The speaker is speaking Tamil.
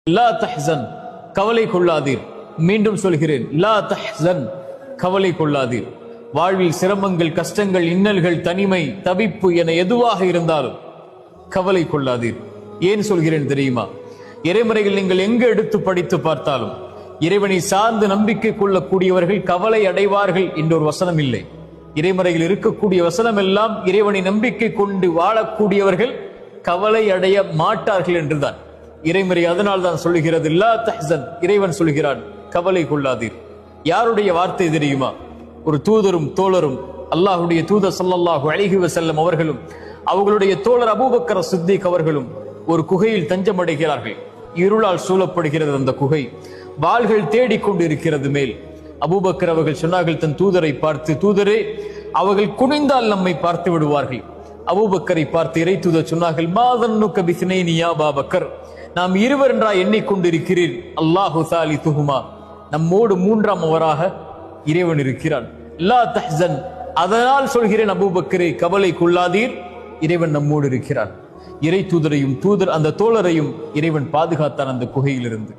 லா தஹ்சன், கவலை கொள்ளாதீர். மீண்டும் சொல்கிறேன், லா தஹ்சன், கவலை கொள்ளாதீர். வாழ்வில் சிரமங்கள், கஷ்டங்கள், இன்னல்கள், தனிமை, தவிப்பு என எதுவாக இருந்தாலும் கவலை கொள்ளாதீர். ஏன் சொல்கிறேன் தெரியுமா? இறைமறைகள் நீங்கள் எங்கு எடுத்து படித்து பார்த்தாலும் இறைவனை சார்ந்து நம்பிக்கை கொள்ளக்கூடியவர்கள் கவலை அடைவார்கள் என்ற ஒரு வசனம் இல்லை. இறைமறையில் இருக்கக்கூடிய வசனம் எல்லாம் இறைவனை நம்பிக்கை கொண்டு வாழக்கூடியவர்கள் கவலை அடைய மாட்டார்கள் என்றுதான் இறைமறை. அதனால் தான் சொல்லுகிறது லா தஹ்சன், இறைவன் சொல்கிறான் கவலை கொள்ளாதீர். யாருடைய வார்த்தை தெரியுமா? ஒரு தூதரும் தோழரும், அல்லாஹ்வுடைய தூதர் ஸல்லல்லாஹு அலைஹி வஸல்லம் அவர்களும் அவர்களுடைய தோழர் அபூபக்கர் சித்திக் அவர்களும் ஒரு குகையில் தஞ்சமடைகிறார்கள். இருளால் சூழப்படுகிறது அந்த குகை. வாள்கள் தேடிக்கொண்டு இருக்கிறது மேல். அபூபக்கர் அவர்கள் சொன்னார்கள் தன் தூதரை பார்த்து, தூதரே, அவர்கள் குனிந்தால் நம்மை பார்த்து விடுவார்கள். அபூபக்கரை பார்த்து இறை தூதர் சொன்னார்கள், மாதன்னுக்க பிஸ்னைனி யா அபூபக்கர், நாம் இருவர் என்றா எண்ணிக்கொண்டிருக்கிறீர், அல்லாஹு சாலிதுஹுமா, நம்மோடு மூன்றாம் அவராக இறைவன் இருக்கிறான். லா தஹ்சன், அதனால் சொல்கிறேன் அபூபக்கரே, கவலை கொள்ளாதீர், இறைவன் நம்மோடு இருக்கிறான். இறை தூதரையும் அந்த தோழரையும் இறைவன் பாதுகாத்தான் அந்த குகையிலிருந்து.